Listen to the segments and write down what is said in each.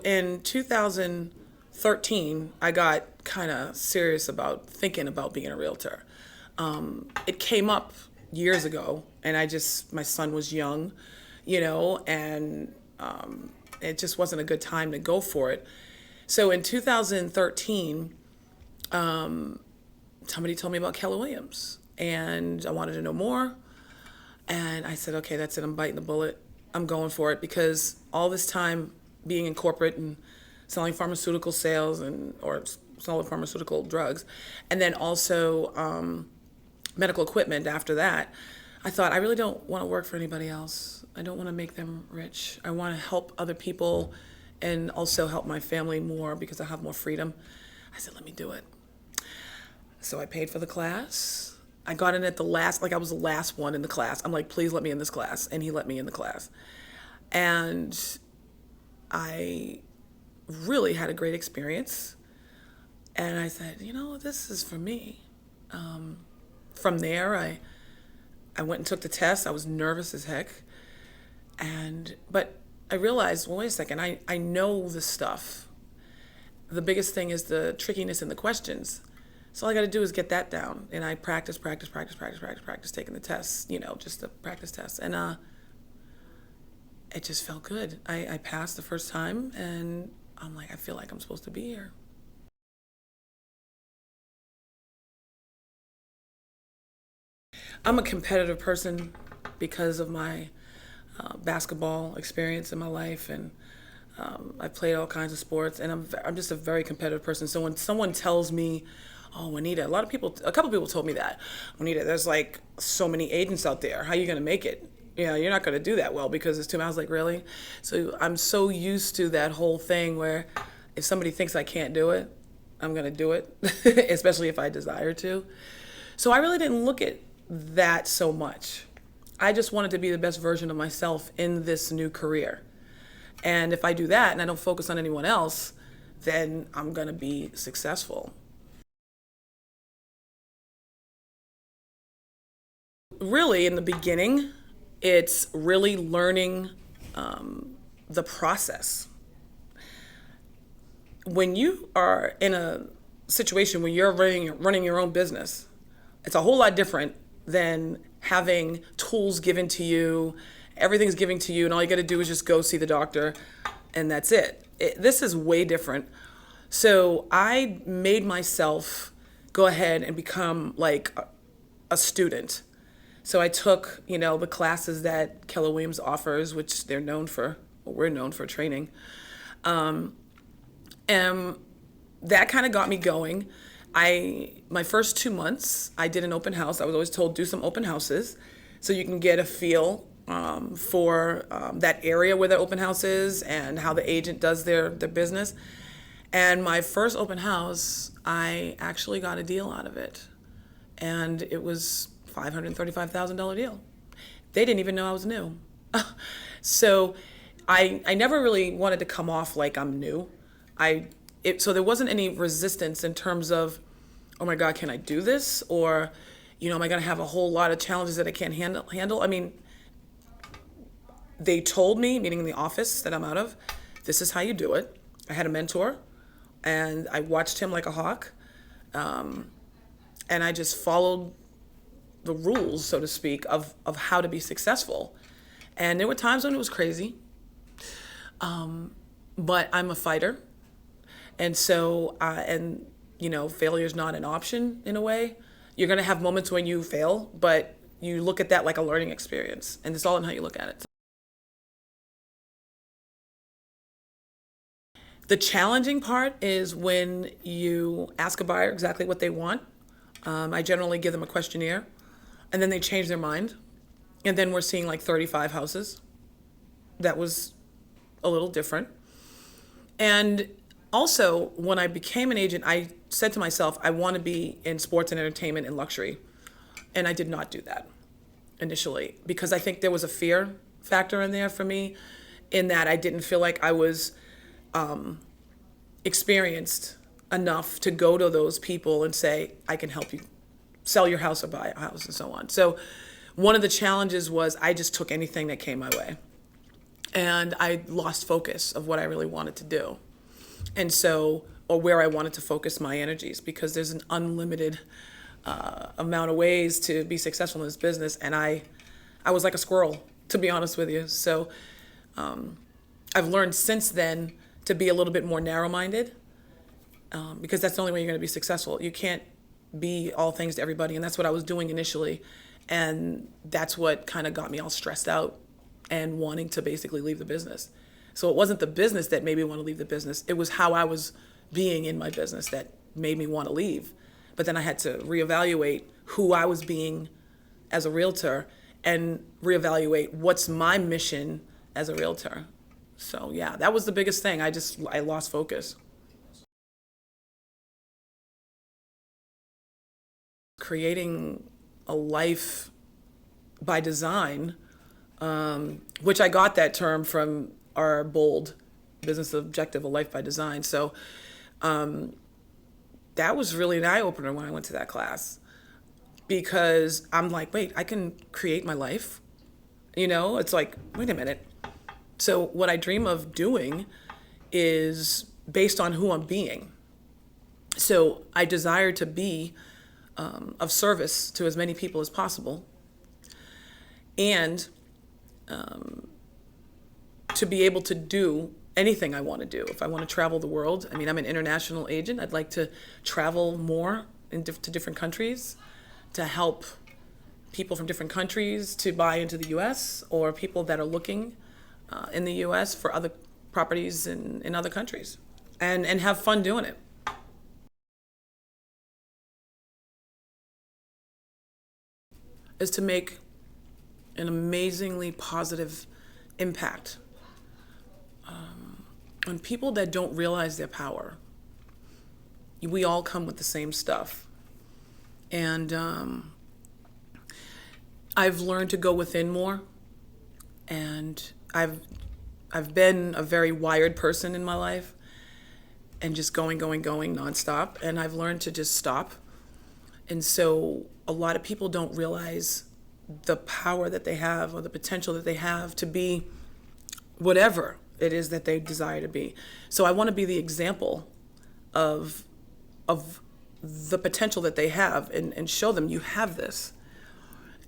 In 2013, I got kind of serious about thinking about being a realtor. It came up years ago, and my son was young, and it just wasn't a good time to go for it. So in 2013, somebody told me about Keller Williams, and I wanted to know more. And I said, okay, that's it. I'm biting the bullet. I'm going for it because all this time being in corporate and selling pharmaceutical sales or selling pharmaceutical drugs, and then also medical equipment after that, I thought I really don't want to work for anybody else. I don't want to make them rich. I want to help other people and also help my family more because I have more freedom. I said, let me do it. So I paid for the class. I got in at the last, like I was the last one in the class. I'm like, please let me in this class. And he let me in the class. And I really had a great experience. And I said, this is for me. From there, I went and took the test. I was nervous as heck. But I realized, well, wait a second, I know this stuff. The biggest thing is the trickiness in the questions. So all I got to do is get that down. And I practice taking the tests, just the practice tests. And it just felt good. I passed the first time, and I'm like, I feel like I'm supposed to be here. I'm a competitive person because of my basketball experience in my life, and I've played all kinds of sports, and I'm just a very competitive person. So when someone tells me, oh, Juanita, a couple people told me that, Juanita, there's like so many agents out there. How are you going to make it? You're not going to do that well because it's too many. I was like, really? So I'm so used to that whole thing where if somebody thinks I can't do it, I'm going to do it, especially if I desire to. So I really didn't look at that so much. I just wanted to be the best version of myself in this new career. And if I do that and I don't focus on anyone else, then I'm going to be successful. Really, in the beginning, it's really learning the process. When you are in a situation where you're running your own business, it's a whole lot different than having tools given to you. Everything's given to you, and all you got to do is just go see the doctor, and that's it. This is way different. So I made myself go ahead and become like a student. So I took, the classes that Keller Williams offers, which we're known for training. And that kind of got me going. My first 2 months, I did an open house. I was always told do some open houses so you can get a feel for that area where the open house is and how the agent does their business. And my first open house, I actually got a deal out of it. And it was $535,000 deal. They didn't even know I was new. So I never really wanted to come off like I'm new. So there wasn't any resistance in terms of, oh my God, can I do this? Or, am I going to have a whole lot of challenges that I can't handle? I mean, they told me, meaning in the office that I'm out of, this is how you do it. I had a mentor, and I watched him like a hawk. And I just followed the rules, so to speak, of how to be successful. And there were times when it was crazy. But I'm a fighter. And so, failure is not an option in a way. You're going to have moments when you fail, but you look at that like a learning experience. And it's all in how you look at it. The challenging part is when you ask a buyer exactly what they want. I generally give them a questionnaire, and then they change their mind. And then we're seeing like 35 houses. That was a little different. And also, when I became an agent, I said to myself, I want to be in sports and entertainment and luxury. And I did not do that initially because I think there was a fear factor in there for me in that I didn't feel like I was experienced enough to go to those people and say, I can help you sell your house or buy a house and so on. So one of the challenges was I just took anything that came my way. and I lost focus of what I really wanted to do. And so, or where I wanted to focus my energies, because there's an unlimited amount of ways to be successful in this business. And I was like a squirrel, to be honest with you. So I've learned since then to be a little bit more narrow-minded, because that's the only way you're going to be successful. You can't be all things to everybody, and that's what I was doing initially. And that's what kind of got me all stressed out and wanting to basically leave the business. So it wasn't the business that made me want to leave the business. It was how I was being in my business that made me want to leave. But then I had to reevaluate who I was being as a realtor and reevaluate what's my mission as a realtor. So yeah, that was the biggest thing. I lost focus. Creating a life by design, which I got that term from our bold business objective, a life by design. So that was really an eye opener when I went to that class, because I'm like, wait, I can create my life. It's like, wait a minute. So what I dream of doing is based on who I'm being. So I desire to be of service to as many people as possible, and to be able to do anything I want to do. If I want to travel the world, I'm an international agent. I'd like to travel more to different countries to help people from different countries to buy into the U.S., or people that are looking in the U.S. for other properties in other countries, and have fun doing it. Is to make an amazingly positive impact on people that don't realize their power. We all come with the same stuff. And I've learned to go within more. And I've been a very wired person in my life, and just going nonstop. And I've learned to just stop. And so a lot of people don't realize the power that they have, or the potential that they have to be whatever it is that they desire to be. So I want to be the example of the potential that they have, and show them you have this.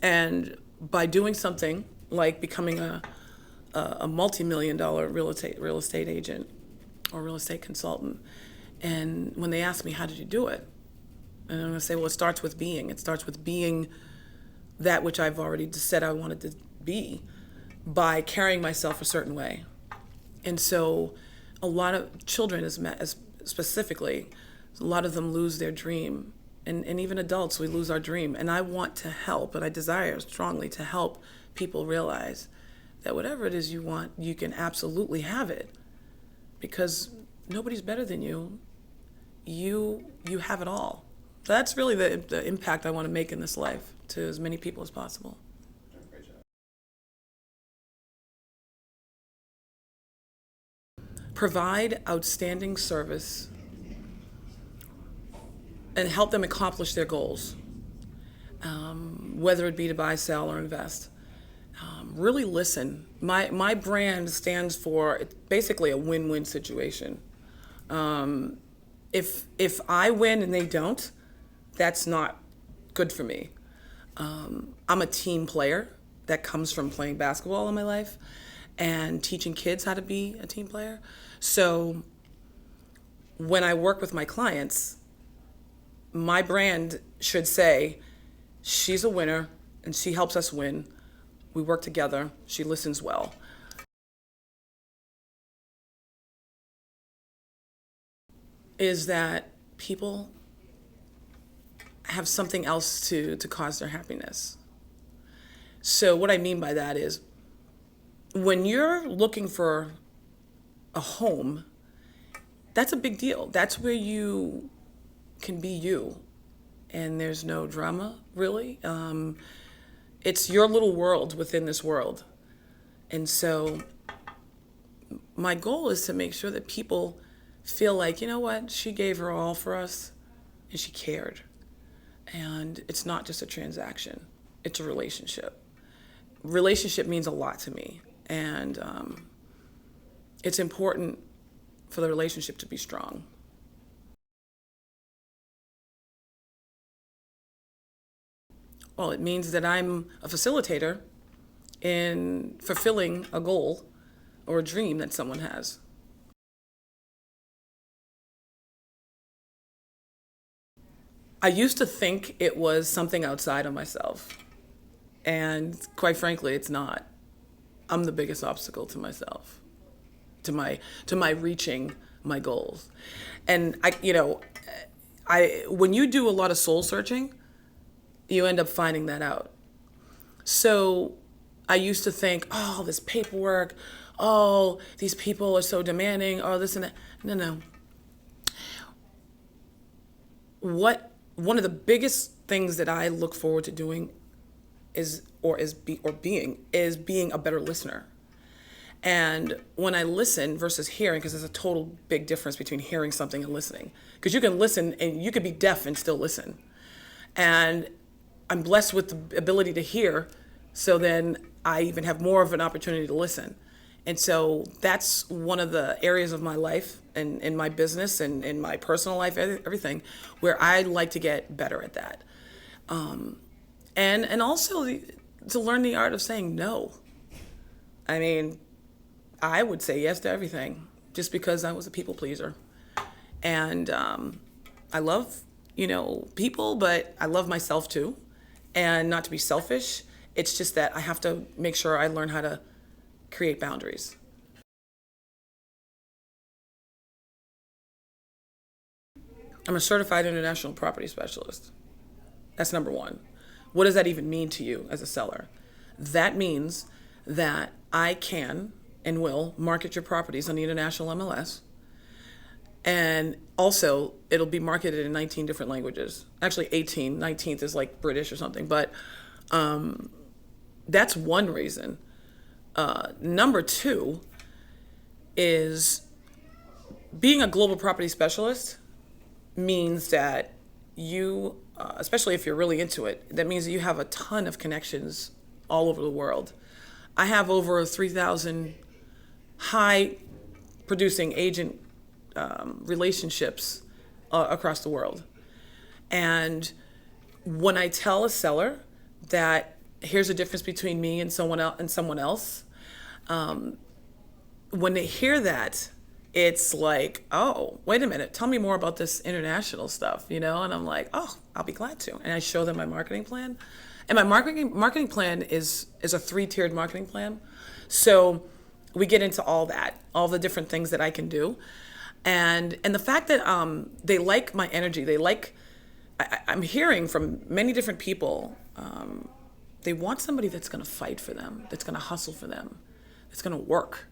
And by doing something like becoming a multi-million-dollar real estate agent or real estate consultant, and when they ask me, how did you do it? And I'm going to say, well, it starts with being. It starts with being that which I've already said I wanted to be, by carrying myself a certain way. And so a lot of children, specifically, a lot of them lose their dream. And even adults, we lose our dream. And I want to help, and I desire strongly to help people realize that whatever it is you want, you can absolutely have it. Because nobody's better than you. You have it all. That's really the impact I want to make in this life, to as many people as possible. Provide outstanding service and help them accomplish their goals, whether it be to buy, sell, or invest. Really listen. My brand stands for, it's basically a win-win situation. If I win and they don't, that's not good for me. I'm a team player that comes from playing basketball in my life and teaching kids how to be a team player. So when I work with my clients, my brand should say, she's a winner and she helps us win. We work together. She listens well. Is that people have something else to cause their happiness. So what I mean by that is, when you're looking for a home, that's a big deal. That's where you can be you, and there's no drama, really. It's your little world within this world. And so my goal is to make sure that people feel like, you know what, she gave her all for us, and she cared. And it's not just a transaction, it's a relationship. Relationship means a lot to me. And it's important for the relationship to be strong. Well, it means that I'm a facilitator in fulfilling a goal or a dream that someone has. I used to think it was something outside of myself. And quite frankly, it's not. I'm the biggest obstacle to myself, to my reaching my goals. And I when you do a lot of soul searching, you end up finding that out. So I used to think, oh, this paperwork, oh, these people are so demanding, oh, this and that. No, no. One of the biggest things that I look forward to doing is being a better listener. And when I listen versus hearing, because there's a total big difference between hearing something and listening. Because you can listen and you could be deaf and still listen. And I'm blessed with the ability to hear, so then I even have more of an opportunity to listen. And so that's one of the areas of my life and in my business and in my personal life, everything, where I like to get better at that. And also to learn the art of saying no. I mean, I would say yes to everything just because I was a people pleaser. And I love, people, but I love myself too. And not to be selfish, it's just that I have to make sure I learn how to create boundaries. I'm a certified international property specialist. That's number one. What does that even mean to you as a seller? That means that I can and will market your properties on the international MLS. And also, it'll be marketed in 19 different languages. Actually, 18. 19th is like British or something. But that's one reason. Number two is being a global property specialist means that you, especially if you're really into it, that means that you have a ton of connections all over the world. I have over 3,000 high producing agent relationships across the world. And when I tell a seller that here's the difference between me and someone else, when they hear that, it's like, oh, wait a minute, tell me more about this international stuff, And I'm like, oh, I'll be glad to. And I show them my marketing plan. And my marketing plan is a 3-tiered marketing plan. So we get into all that, all the different things that I can do. And the fact that they like my energy, I'm hearing from many different people, they want somebody that's going to fight for them, that's going to hustle for them, that's going to work,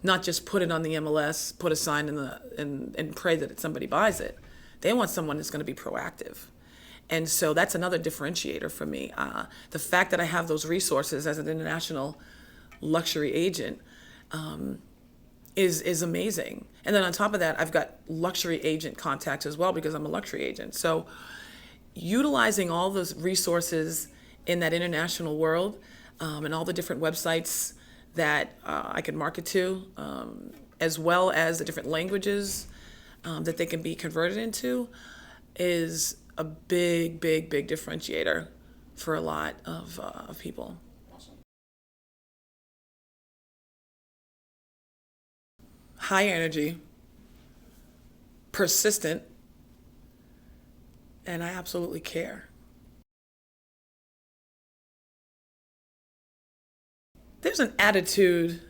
not just put it on the MLS, put a sign and pray that somebody buys it. They want someone that's going to be proactive. And so that's another differentiator for me. The fact that I have those resources as an international luxury agent is amazing. And then on top of that, I've got luxury agent contacts as well because I'm a luxury agent. So utilizing all those resources in that international world and all the different websites that I can market to, as well as the different languages that they can be converted into, is a big, big, big differentiator for a lot of people. High energy, persistent, and I absolutely care. There's an attitude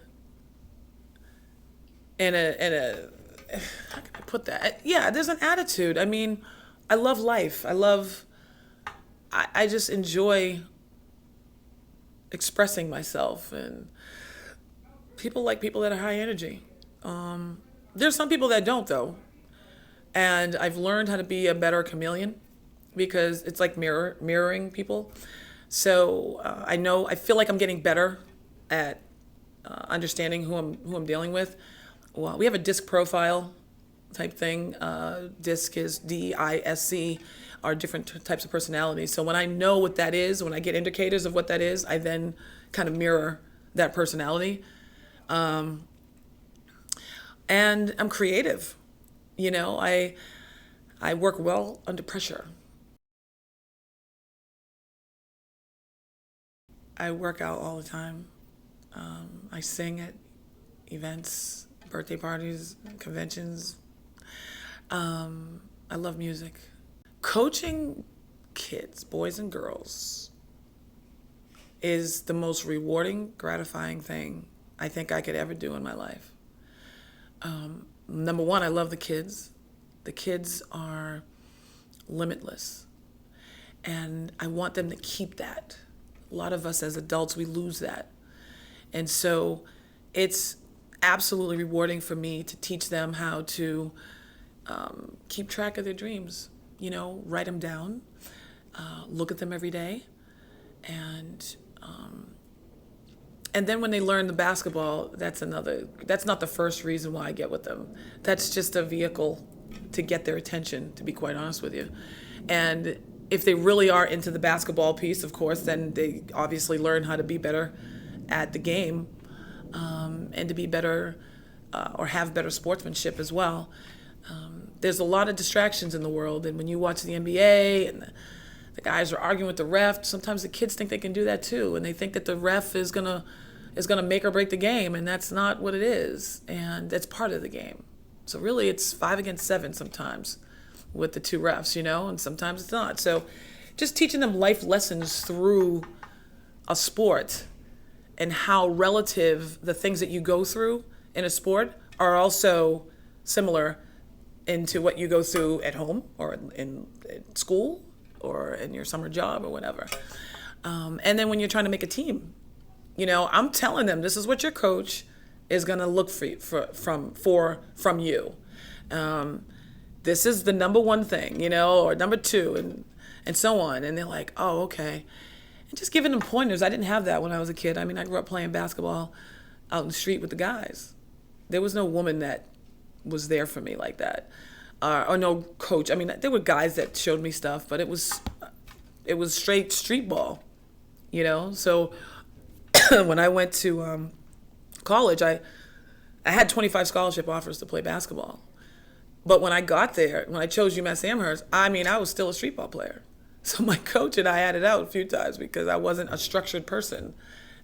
and a how can I put that? Yeah, there's an attitude. I mean, I love life. I just enjoy expressing myself, and people like people that are high energy. There's some people that don't, though. And I've learned how to be a better chameleon because it's like mirroring people. So I feel like I'm getting better at understanding who I'm dealing with. Well, we have a disc profile type thing. Disc is DISC, are different types of personalities. So when I know what that is, when I get indicators of what that is, I then kind of mirror that personality. and I'm creative. I work well under pressure. I work out all the time. I sing at events, birthday parties, conventions. I love music. Coaching kids, boys and girls, is the most rewarding, gratifying thing I think I could ever do in my life. Number one, I love the kids. The kids are limitless, and I want them to keep that. A lot of us as adults, we lose that. And so it's absolutely rewarding for me to teach them how to keep track of their dreams, write them down, look at them every day. And then when they learn the basketball, that's not the first reason why I get with them. That's just a vehicle to get their attention, to be quite honest with you. And if they really are into the basketball piece, of course, then they obviously learn how to be better at the game, and to be better or have better sportsmanship as well. There's a lot of distractions in the world, and when you watch the NBA and the guys are arguing with the ref, sometimes the kids think they can do that too, and they think that the ref is gonna make or break the game, and that's not what it is, and that's part of the game. So really, it's 5 against 7 sometimes with the two refs, and sometimes it's not. So just teaching them life lessons through a sport, and how relative the things that you go through in a sport are also similar into what you go through at home or in school or in your summer job or whatever. And then when you're trying to make a team, I'm telling them this is what your coach is going to look from you. This is the number one thing, or number two, and so on. And they're like, oh, okay. And just giving them pointers. I didn't have that when I was a kid. I mean, I grew up playing basketball out in the street with the guys. There was no woman that was there for me like that, or no coach. I mean, there were guys that showed me stuff, but it was straight street ball, So when I went to college, I had 25 scholarship offers to play basketball. But when I got there, when I chose UMass Amherst, I was still a street ball player. So my coach and I had it out a few times because I wasn't a structured person.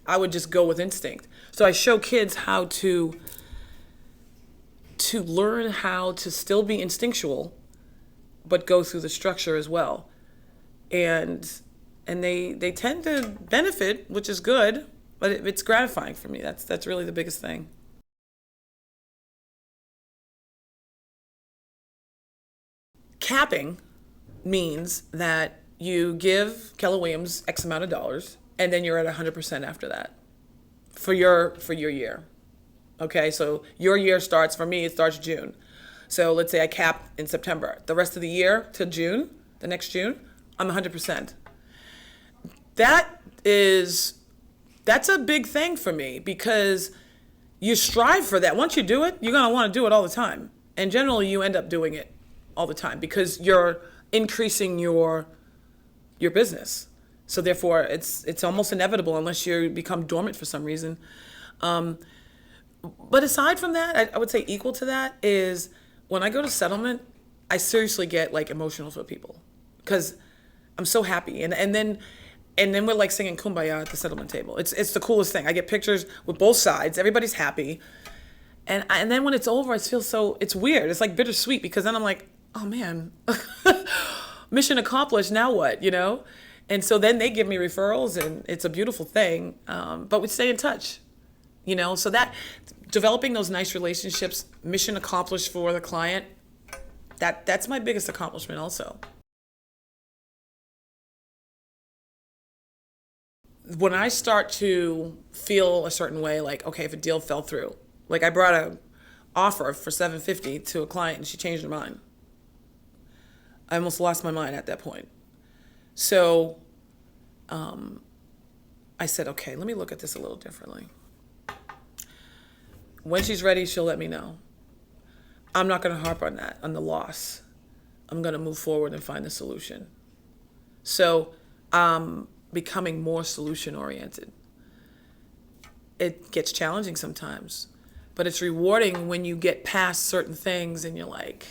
I would just go with instinct. So I show kids how to learn how to still be instinctual, but go through the structure as well. And they tend to benefit, which is good, but it's gratifying for me. That's really the biggest thing. Capping means that you give Keller Williams X amount of dollars, and then you're at 100% after that for your year. Okay, so your year starts, for me, it starts June. So let's say I cap in September. The rest of the year to June, the next June, I'm 100%. That's a big thing for me because you strive for that. Once you do it, you're going to want to do it all the time. And generally, you end up doing it all the time because you're increasing your business. So therefore, it's almost inevitable unless you become dormant for some reason. But aside from that, I would say equal to that is when I go to settlement, I seriously get emotional for people because I'm so happy. And then we're singing Kumbaya at the settlement table. It's the coolest thing. I get pictures with both sides. Everybody's happy. And then when it's over, it's weird. It's bittersweet because then I'm like, oh man, mission accomplished. Now what, And so then they give me referrals and it's a beautiful thing. But we stay in touch. So that developing those nice relationships, mission accomplished for the client, that's my biggest accomplishment also. When I start to feel a certain way, okay, if a deal fell through, I brought an offer for $750 to a client and she changed her mind. I almost lost my mind at that point. So I said, okay, let me look at this a little differently. When she's ready, she'll let me know. I'm not going to harp on that, on the loss. I'm going to move forward and find the solution. So I'm becoming more solution oriented. It gets challenging sometimes But it's rewarding when you get past certain things and you're like,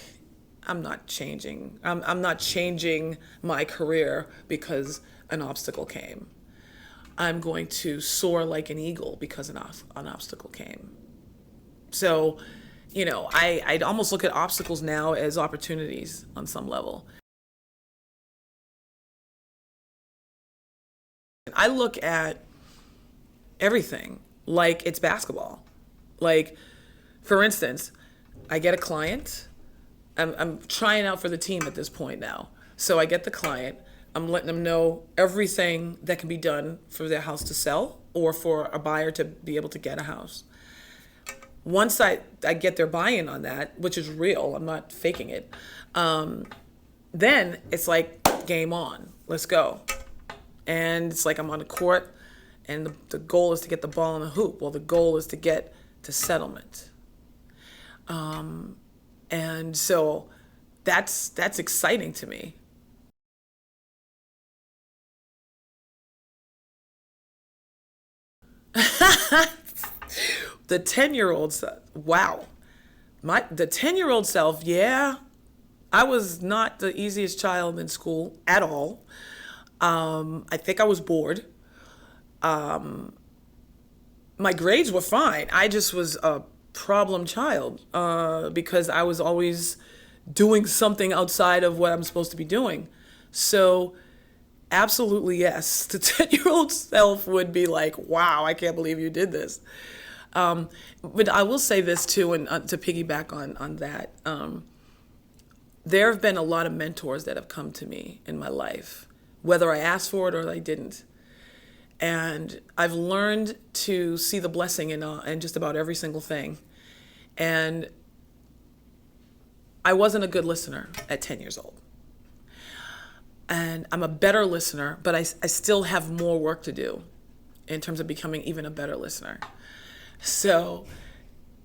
I'm not changing. I'm not changing my career because an obstacle came. I'm going to soar like an eagle because an obstacle came. So, I almost look at obstacles now as opportunities on some level. I look at everything like it's basketball. Like, for instance, I get a client. I'm trying out for the team at this point now. So I get the client. I'm letting them know everything that can be done for their house to sell or for a buyer to be able to get a house. Once I get their buy-in on that, which is real, I'm not faking it, then it's like game on. Let's go. And it's like I'm on the court, and the goal is to get the ball in the hoop. Well, the goal is to get to settlement. And so that's exciting to me. The 10-year-old self, wow. The 10-year-old self, yeah, I was not the easiest child in school at all. I think I was bored. My grades were fine. I just was a problem child because I was always doing something outside of what I'm supposed to be doing. So absolutely yes, the 10-year-old self would be like, wow, I can't believe you did this. But I will say this too, and to piggyback on that, there have been a lot of mentors that have come to me in my life, whether I asked for it or I didn't. And I've learned to see the blessing in just about every single thing. And I wasn't a good listener at 10 years old. And I'm a better listener, but I still have more work to do in terms of becoming even a better listener. So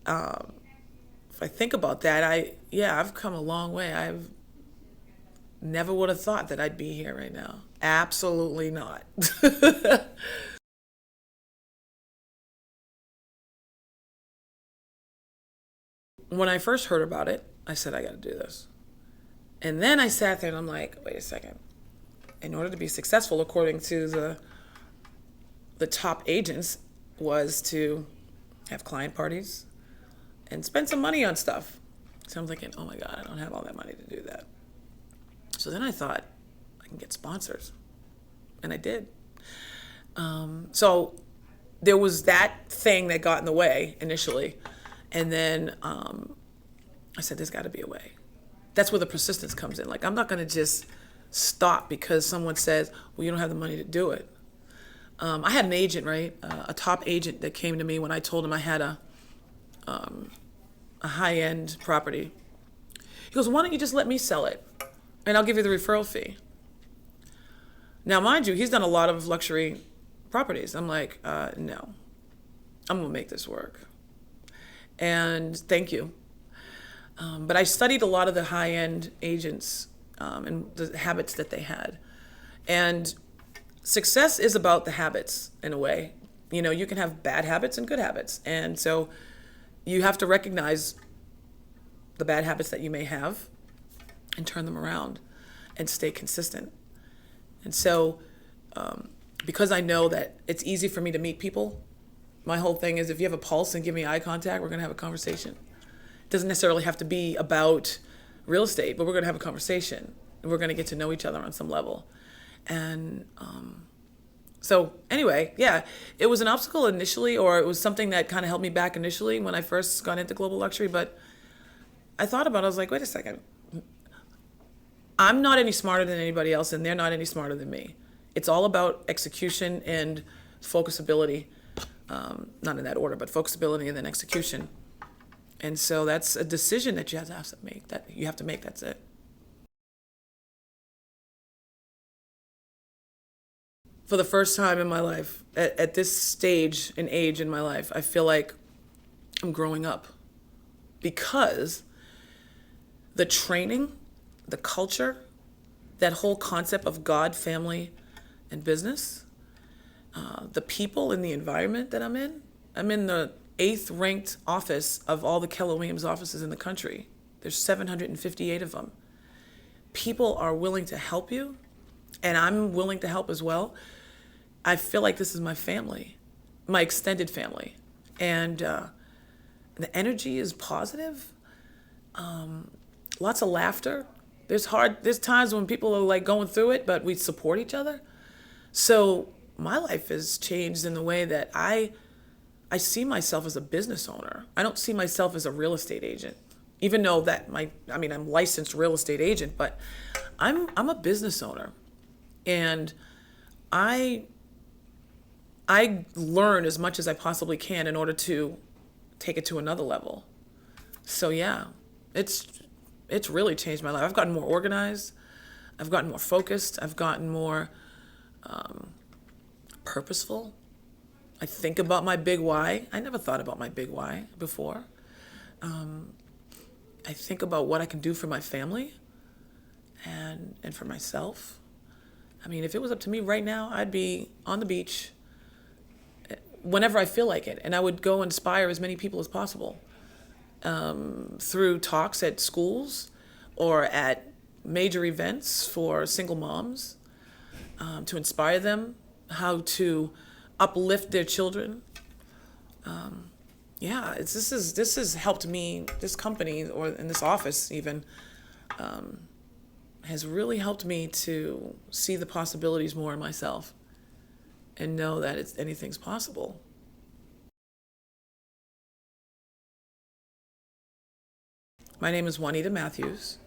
if I think about that, I've come a long way. I've never would have thought that I'd be here right now. Absolutely not. When I first heard about it, I said, I got to do this. And then I sat there and I'm like, wait a second. In order to be successful, according to the top agents, was to have client parties and spend some money on stuff. So I'm thinking, oh my God, I don't have all that money to do that. So then I thought, I can get sponsors. And I did. So there was that thing that got in the way initially. And then I said, there's got to be a way. That's where the persistence comes in. Like, I'm not going to just stop because someone says, well, you don't have the money to do it. I had an agent, right? A top agent that came to me when I told him I had a high-end property. He goes, why don't you just let me sell it? And I'll give you the referral fee. Now, mind you, he's done a lot of luxury properties. I'm like, no, I'm going to make this work. And thank you. But I studied a lot of the high-end agents and the habits that they had. And success is about the habits in a way. You know, you can have bad habits and good habits. And so you have to recognize the bad habits that you may have and turn them around and stay consistent. And so because I know that it's easy for me to meet people, my whole thing is if you have a pulse and give me eye contact, we're going to have a conversation. It doesn't necessarily have to be about real estate, but we're going to have a conversation. And we're going to get to know each other on some level. And so anyway, yeah, it was an obstacle initially, or it was something that kind of held me back initially when I first got into global luxury. But I thought about it. I was like, wait a second. I'm not any smarter than anybody else, and they're not any smarter than me. It's all about execution and focusability. Not in that order, but focusability and then execution. And so that's a decision that you have to make. That's it. For the first time in my life, at this stage and age in my life, I feel like I'm growing up because the training, the culture, that whole concept of God, family, and business, the people and the environment that I'm in eighth ranked office of all the Keller Williams offices in the country. There's 758 of them. People are willing to help you, and I'm willing to help as well. I feel like this is my family, my extended family. And the energy is positive. Lots of laughter. There's times when people are like going through it, but we support each other. So my life has changed in the way that I see myself as a business owner. I don't see myself as a real estate agent, even though I'm licensed real estate agent, but I'm a business owner, and I learn as much as I possibly can in order to take it to another level. So yeah, it's really changed my life. I've gotten more organized. I've gotten more focused. I've gotten more purposeful. I think about my big why. I never thought about my big why before. I think about what I can do for my family and for myself. I mean, if it was up to me right now, I'd be on the beach whenever I feel like it, and I would go inspire as many people as possible through talks at schools or at major events for single moms, to inspire them how to uplift their children. This has helped me. This company, or in this office even, has really helped me to see the possibilities more in myself and know that anything's possible. My name is Juanita Matthews.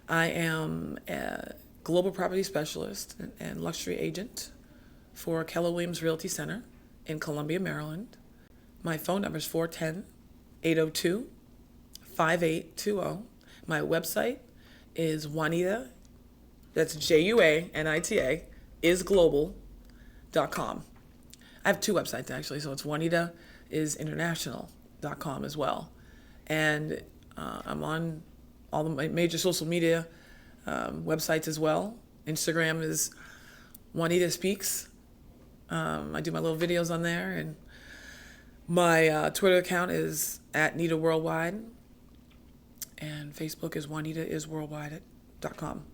I am a global property specialist and luxury agent for Keller Williams Realty Center in Columbia, Maryland. My phone number is 410-802-5820. My website is Juanita, that's Juanita, isglobal.com. I have two websites actually, so it's juanitaisinternational.com as well. And I'm on all the major social media websites as well. Instagram is Juanita Speaks. I do my little videos on there, and my Twitter account is @NitaWorldwide, and Facebook is JuanitaIsWorldwide.com.